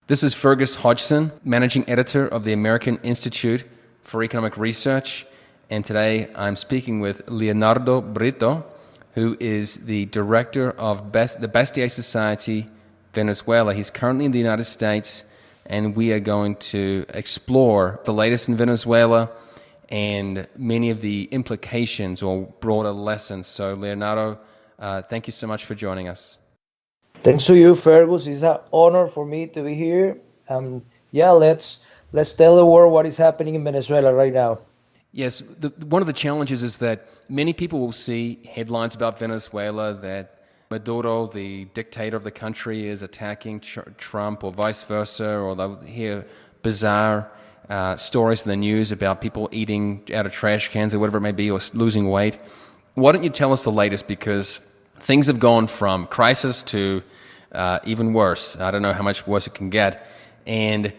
This is Fergus Hodgson, Managing Editor of the American Institute for Economic Research, and today I'm speaking with Leonardo Brito, who is the Director of the Bastiat Society, Venezuela. He's currently in the United States, and we are going to explore the latest in Venezuela and many of the implications or broader lessons. So, Leonardo, thank you so much for joining us. Thanks to you, Fergus. It's an honor for me to be here. Let's tell the world what is happening in Venezuela right now. Yes, one of the challenges is that many people will see headlines about Venezuela that Maduro, the dictator of the country, is attacking Trump or vice versa, or they'll hear bizarre stories in the news about people eating out of trash cans or whatever it may be, or losing weight. Why don't you tell us the latest, because things have gone from crisis to even worse. I don't know how much worse it can get. And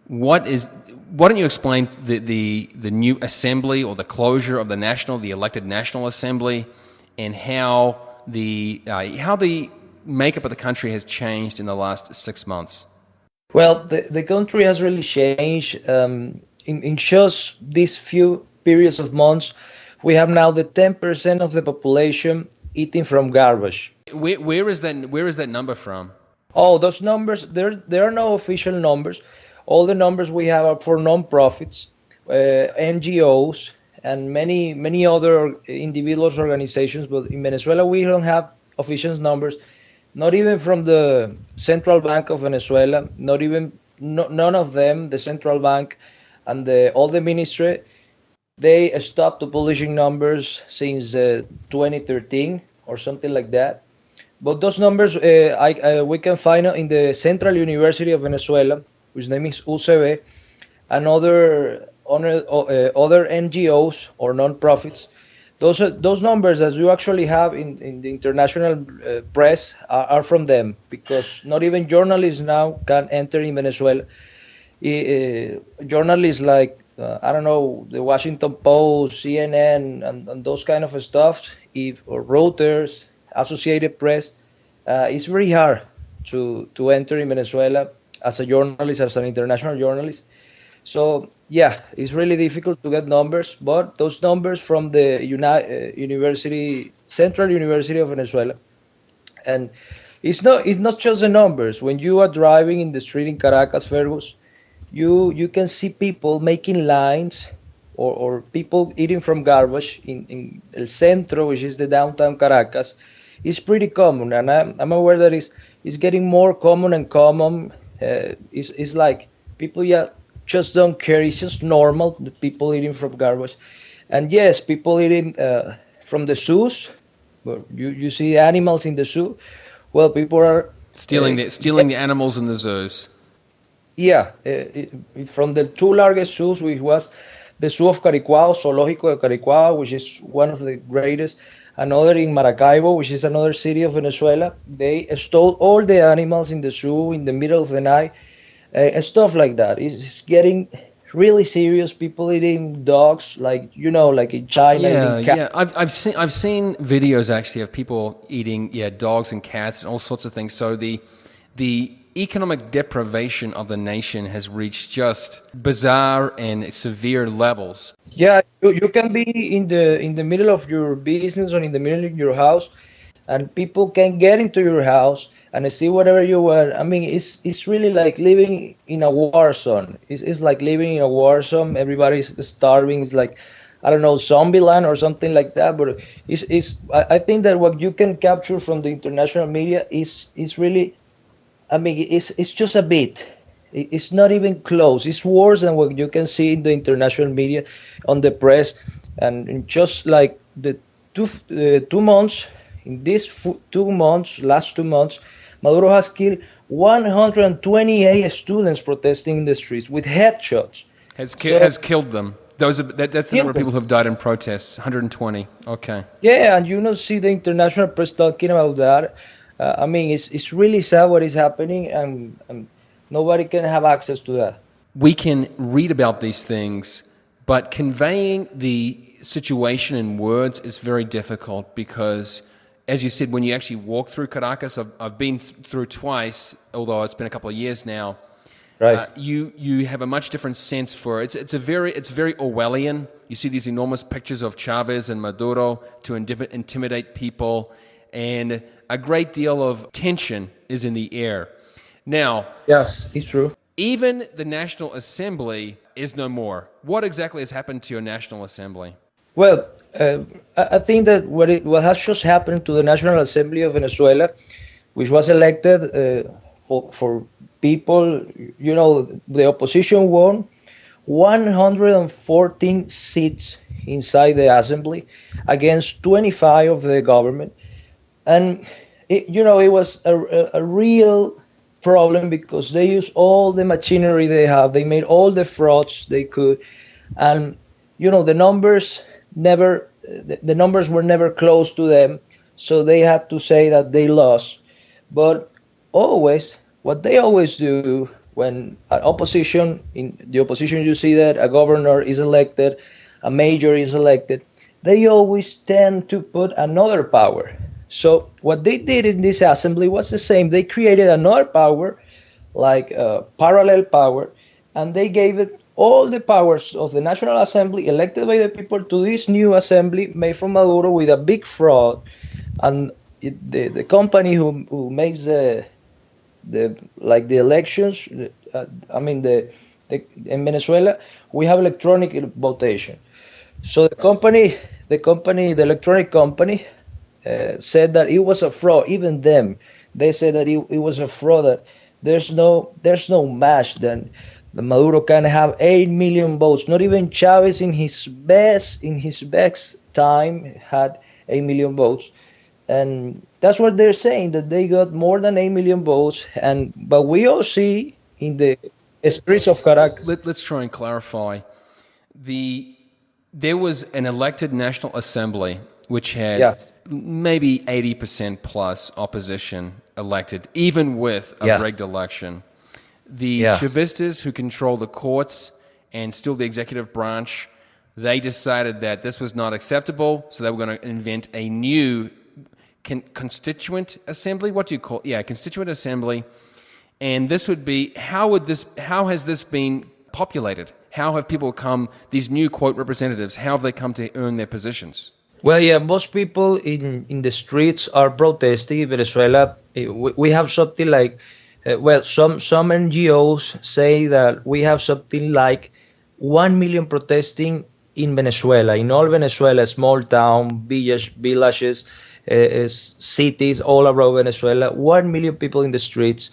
why don't you explain the new assembly, or the closure of the elected National Assembly, and how the makeup of the country has changed in the last 6 months? Well, the country has really changed. In just these few periods of months, we have now the 10% of the population eating from garbage. Where is that number from? Oh, those numbers, there are no official numbers. All the numbers we have are for non-profits, NGOs, and many other individuals, organizations. But in Venezuela, we don't have official numbers, not even from the Central Bank of Venezuela, none of them, the Central Bank and all the ministry, they stopped publishing numbers since 2013 or something like that. But those numbers we can find in the Central University of Venezuela, whose name is UCB, and other NGOs or non-profits. Those numbers, as you actually have in the international press, are from them, because not even journalists now can enter in Venezuela. Journalists like the Washington Post, CNN, and those kind of stuff, or Reuters, Associated Press, it's very hard to enter in Venezuela as a journalist, as an international journalist. So yeah, it's really difficult to get numbers, but those numbers from the Central University of Venezuela, and it's not just the numbers. When you are driving in the street in Caracas, Fergus, you can see people making lines, or people eating from garbage in El Centro, which is the downtown Caracas. It's pretty common, and I'm aware that it's getting more common and common. It's like people just don't care. It's just normal, the people eating from garbage. And yes, people eating from the zoos. You see animals in the zoo. Well, people are stealing the animals in the zoos. Yeah, from the two largest zoos, which was the Zoo of Caricuao, Zoológico de Caricuao, which is one of the greatest, another in Maracaibo, which is another city of Venezuela. They stole all the animals in the zoo in the middle of the night, and stuff like that. It's getting really serious. People eating dogs, like in China. Yeah, yeah. I've seen videos actually of people eating dogs and cats and all sorts of things. So the economic deprivation of the nation has reached just bizarre and severe levels. Yeah, you can be in the middle of your business or in the middle of your house, and people can get into your house and see whatever you want. I mean, it's really like living in a war zone. It's like living in a war zone. Everybody's starving. It's like, I don't know, Zombieland or something like that. But I think that what you can capture from the international media is really, I mean, it's just a bit. It's not even close. It's worse than what you can see in the international media, on the press, and just like the 2 months. In these 2 months, last 2 months, Maduro has killed 128 students protesting in the streets with headshots. Has killed them. That's the number of people who have died in protests. 120. Okay. Yeah, and you don't see the international press talking about that. I mean, it's really sad what is happening, and nobody can have access to that. We can read about these things, but conveying the situation in words is very difficult because, as you said, when you actually walk through Caracas, I've been through twice, although it's been a couple of years now, Right. You have a much different sense for it. It's very Orwellian. You see these enormous pictures of Chavez and Maduro to intimidate people, and a great deal of tension is in the air. Now, Yes, it's true. even the National Assembly is no more. What exactly has happened to your National Assembly? Well, I think that what has just happened to the National Assembly of Venezuela, which was elected for people, the opposition won 114 seats inside the assembly against 25 of the government. And it was a real problem because they used all the machinery they have. They made all the frauds they could, and the numbers were never close to them, so they had to say that they lost. But what they always do when in the opposition, you see that a governor is elected, a mayor is elected, they always tend to put another power. So what they did in this assembly was the same. They created another power, like a parallel power, and they gave it all the powers of the National Assembly elected by the people to this new assembly made from Maduro with a big fraud. And the company who makes the elections, in Venezuela we have electronic votation. So the electronic company said that it was a fraud. Even they said that it was a fraud. That there's no match. Then the Maduro can have 8 million votes. Not even Chavez in his best time had 8 million votes. And that's what they're saying, that they got more than 8 million votes. But we all see in the streets of Caracas. Let's try and clarify. There was an elected National Assembly which had maybe 80% plus opposition elected, even with a rigged election. The Chavistas, who control the courts and still the executive branch, they decided that this was not acceptable, so they were going to invent a new constituent assembly. What do you call it? Yeah, constituent assembly. And this would be, how has this been populated? How have people come, these new, quote, representatives, how have they come to earn their positions? Well, yeah, most people in the streets are protesting in Venezuela. We have something like, some NGOs say that we have something like 1 million protesting in Venezuela, in all Venezuela, small town, villages, cities all around Venezuela, 1 million people in the streets.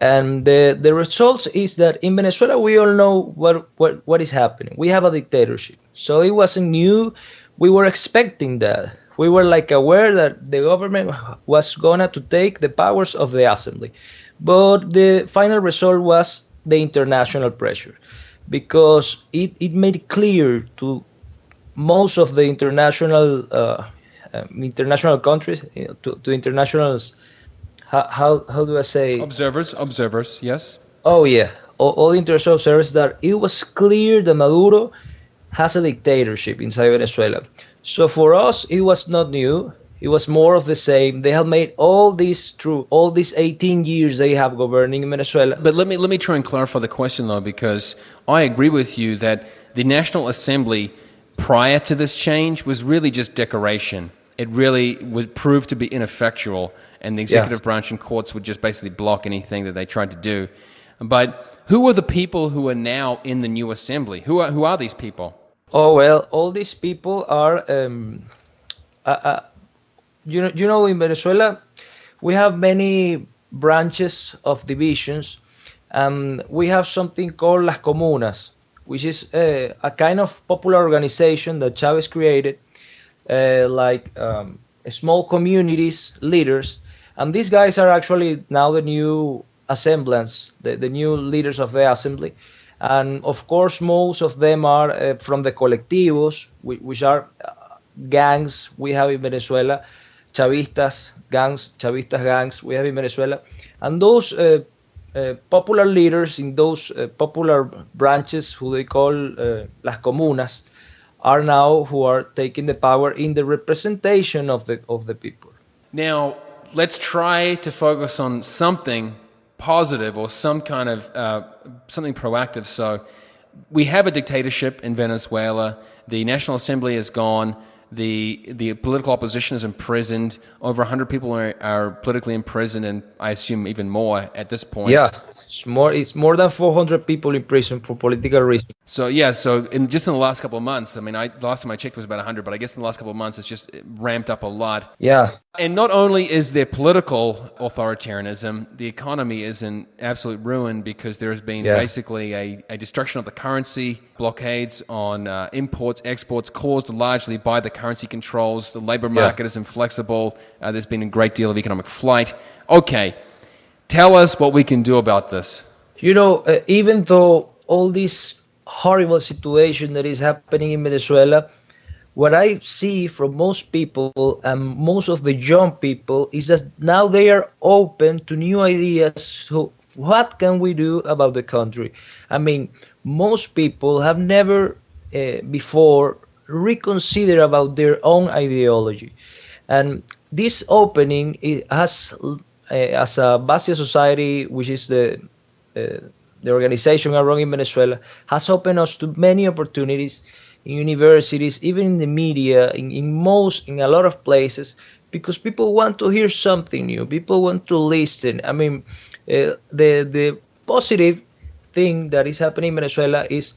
And the results is that in Venezuela, we all know what is happening. We have a dictatorship. So it wasn't new. We were expecting that. We were aware that the government was gonna to take the powers of the assembly. But the final result was the international pressure, because it made clear to most of the international countries, to internationals, how do I say? Observers, yes. Oh yeah, all international observers, that it was clear that Maduro has a dictatorship inside Venezuela. So for us, it was not new. It was more of the same. They have made all this through all these 18 years they have governing in Venezuela. But let me try and clarify the question, though, because I agree with you that the National Assembly prior to this change was really just decoration. It really would prove to be ineffectual, and the executive branch and courts would just basically block anything that they tried to do. But who are the people who are now in the new assembly? Who are these people? Oh, well, all these people are, in Venezuela, we have many branches of divisions, and we have something called las comunas, which is a kind of popular organization that Chavez created, small communities, leaders, and these guys are actually now the new assemblants, the new leaders of the assembly. And of course, most of them are from the colectivos, which are gangs we have in Venezuela, Chavistas gangs we have in Venezuela. And those popular leaders in those popular branches, who they call las comunas, are now who are taking the power in the representation of the people. Now, let's try to focus on something positive or some kind of something proactive. So we have a dictatorship in Venezuela. The National Assembly is gone. The political opposition is imprisoned. Over 100 people are politically imprisoned, and I assume even more at this point. Yeah, it's more than 400 people in prison for political reasons. So yeah, so just in the last couple of months, I mean, the last time I checked was about 100, but I guess in the last couple of months it's just ramped up a lot. Yeah. And not only is there political authoritarianism, the economy is in absolute ruin because there has been basically a destruction of the currency, blockades on imports, exports caused largely by the currency controls. The labor market is inflexible. There's been a great deal of economic flight. Okay, tell us what we can do about this. You know, even though all this horrible situation that is happening in Venezuela, what I see from most people and most of the young people is that now they are open to new ideas. So what can we do about the country? I mean, most people have never before reconsidered about their own ideology. And this opening has, as a Basia Society, which is the organization around in Venezuela, has opened us to many opportunities in universities, even in the media, in a lot of places, because people want to hear something new. People want to listen. I mean, the positive thing that is happening in Venezuela is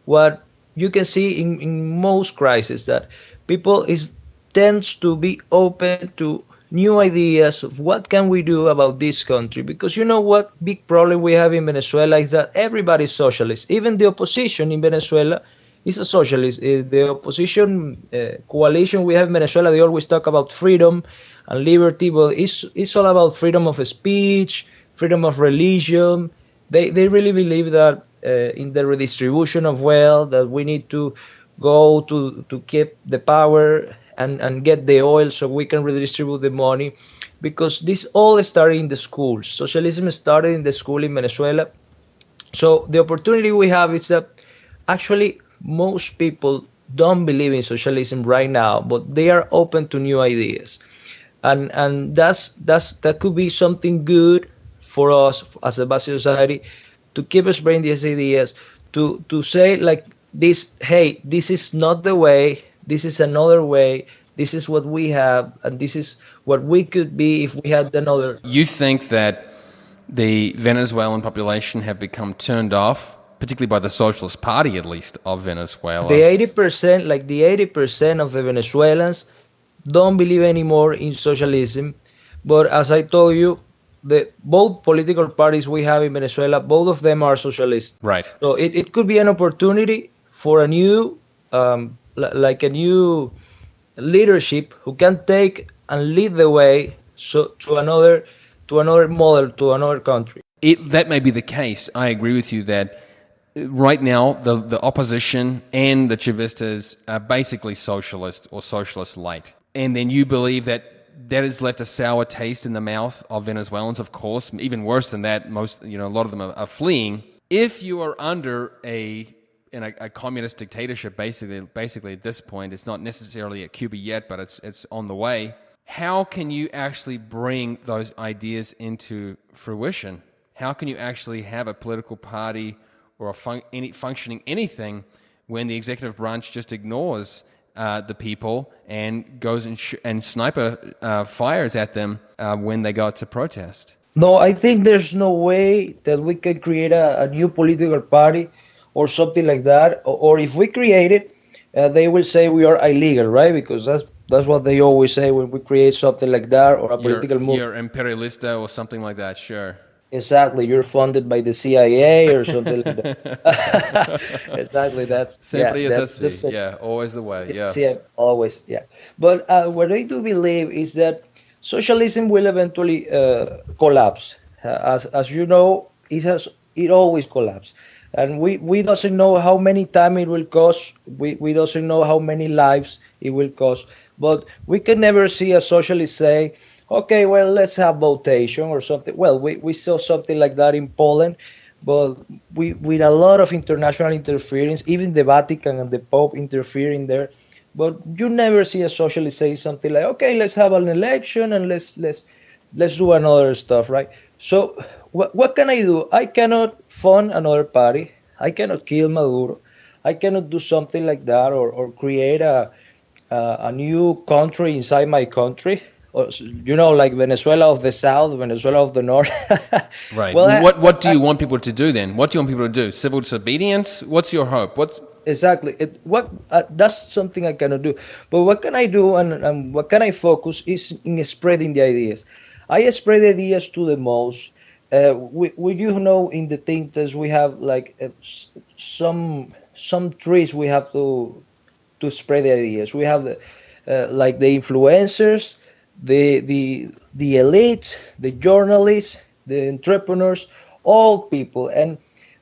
what you can see in most crises, that people tends to be open to new ideas of what can we do about this country. Because you know what big problem we have in Venezuela is that everybody is socialist. Even the opposition in Venezuela is a socialist. The opposition coalition we have in Venezuela, they always talk about freedom and liberty, but it's all about freedom of speech, freedom of religion. They really believe that in the redistribution of wealth, that we need to go to keep the power and get the oil so we can redistribute the money, because this all started in the schools. Socialism started in the school in Venezuela. So the opportunity we have is that actually most people don't believe in socialism right now, but they are open to new ideas, and that could be something good for us as a Basia Society, to keep spreading these ideas, to say like this: hey, this is not the way. This is another way. This is what we have, and this is what we could be if we had another. You think that the Venezuelan population have become turned off, particularly by the Socialist Party, at least, of Venezuela? The 80% of the Venezuelans don't believe anymore in socialism. But as I told you, both political parties we have in Venezuela, both of them are socialist. Right. So it could be an opportunity for a new a new leadership who can take and lead the way to another model, to another country. That may be the case. I agree with you that right now the opposition and the Chavistas are basically socialist or socialist light. And then you believe that has left a sour taste in the mouth of Venezuelans, of course. Even worse than that, a lot of them are fleeing. If you are under a communist dictatorship, basically at this point, it's not necessarily at Cuba yet, but it's on the way. How can you actually bring those ideas into fruition? How can you actually have a political party or functioning anything when the executive branch just ignores the people and goes and sniper fires at them when they go out to protest? No, I think there's no way that we can create a new political party or something like that. Or if we create it, they will say we are illegal, right? Because that's what they always say when we create something like that, or a political movement. You're imperialista or something like that, sure. Exactly, you're funded by the CIA or something like that. Exactly, that's simply as always the way. Yeah, always, yeah. But what I do believe is that socialism will eventually collapse. As you know, it always collapses. And we doesn't know how many time it will cost. We doesn't know how many lives it will cost. But we can never see a socialist say, okay, well, let's have votation or something. Well, we saw something like that in Poland, but with a lot of international interference, even the Vatican and the Pope interfering there. But you never see a socialist say something like, okay, let's have an election and let's do another stuff, right? So what can I do? I cannot fund another party. I cannot kill Maduro. I cannot do something like that, or create a new country inside my country. Or, like Venezuela of the South, Venezuela of the North. Right. Well, What do you want people to do then? What do you want people to do? Civil disobedience? What's your hope? What's exactly. That's something I cannot do. But what can I do, and what can I focus is in spreading the ideas. I spread ideas to the most. In the Tintas we have like some trees we have to spread the ideas. We have like the influencers, the elite, the journalists, the entrepreneurs, all people. And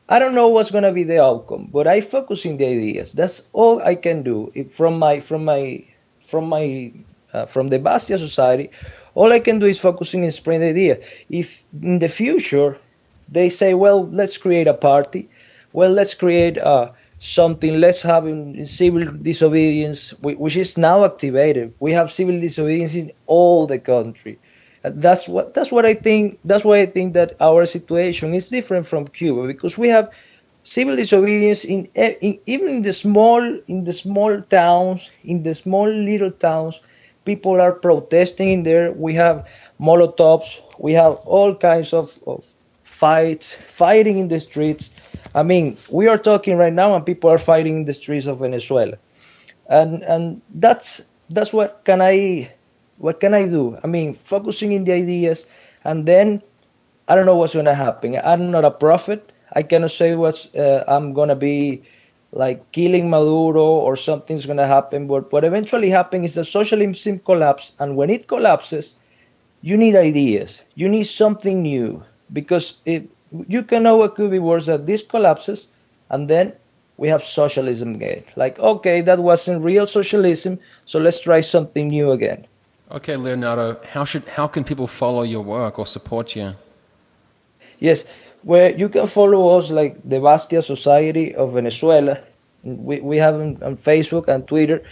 I don't know what's gonna be the outcome, but I focus in the ideas. That's all I can do. From the Bastia Society, all I can do is focusing and spread the idea. If in the future they say, well, let's create a party, well, let's create something, let's have civil disobedience, which is now activated. We have civil disobedience in all the country. That's what I think. That's why I think that our situation is different from Cuba, because we have civil disobedience even in the small towns, in the small little towns. People are protesting in there. We have molotovs. We have all kinds of fighting in the streets. I mean, we are talking right now, and people are fighting in the streets of Venezuela, and that's what can I do? I mean, focusing in the ideas, and then I don't know what's gonna happen. I'm not a prophet. I cannot say I'm gonna be like killing Maduro or something's gonna happen. But what eventually happens is that socialism collapse, and when it collapses, you need ideas. You need something new, because you can know what could be worse, that this collapses, and then we have socialism again. Like, okay, that wasn't real socialism, so let's try something new again. okay, Leonardo? How can people follow your work or support you? Yes, where you can follow us like the Bastia Society of Venezuela. We have on Facebook and Twitter,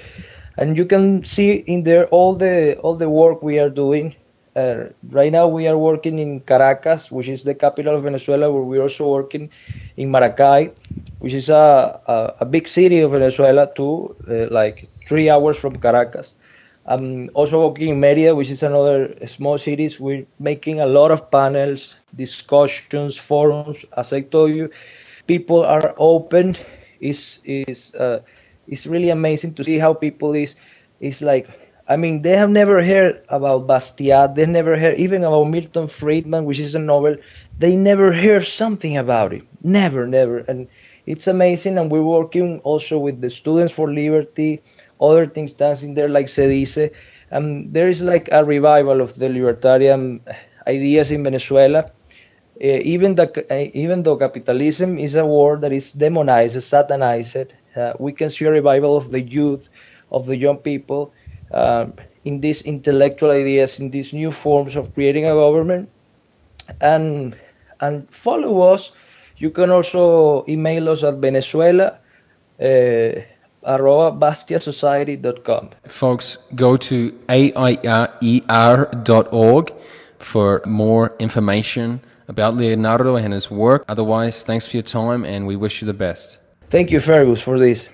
and you can see in there all the work we are doing. Right now we are working in Caracas, which is the capital of Venezuela, where we're also working in Maracay, which is a big city of Venezuela too, like 3 hours from Caracas. I'm also working in Mérida, which is another small city. We're making a lot of panels, discussions, forums. As I told you, people are open. It's really amazing to see how people is like. I mean, they have never heard about Bastiat. They never heard even about Milton Friedman, which is a novel. They never heard something about it. Never, never. And it's amazing. And we're working also with the Students for Liberty, other things that's in there like Se Dice. There is like a revival of the libertarian ideas in Venezuela. Even though capitalism is a word that is demonized, satanized, we can see a revival of the youth, of the young people, in these intellectual ideas, in these new forms of creating a government. And follow us. You can also email us at Venezuela. @bastiasociety.com. Folks, go to AIER.org for more information about Leonardo and his work. Otherwise, thanks for your time, and we wish you the best. Thank you, Fergus, for this.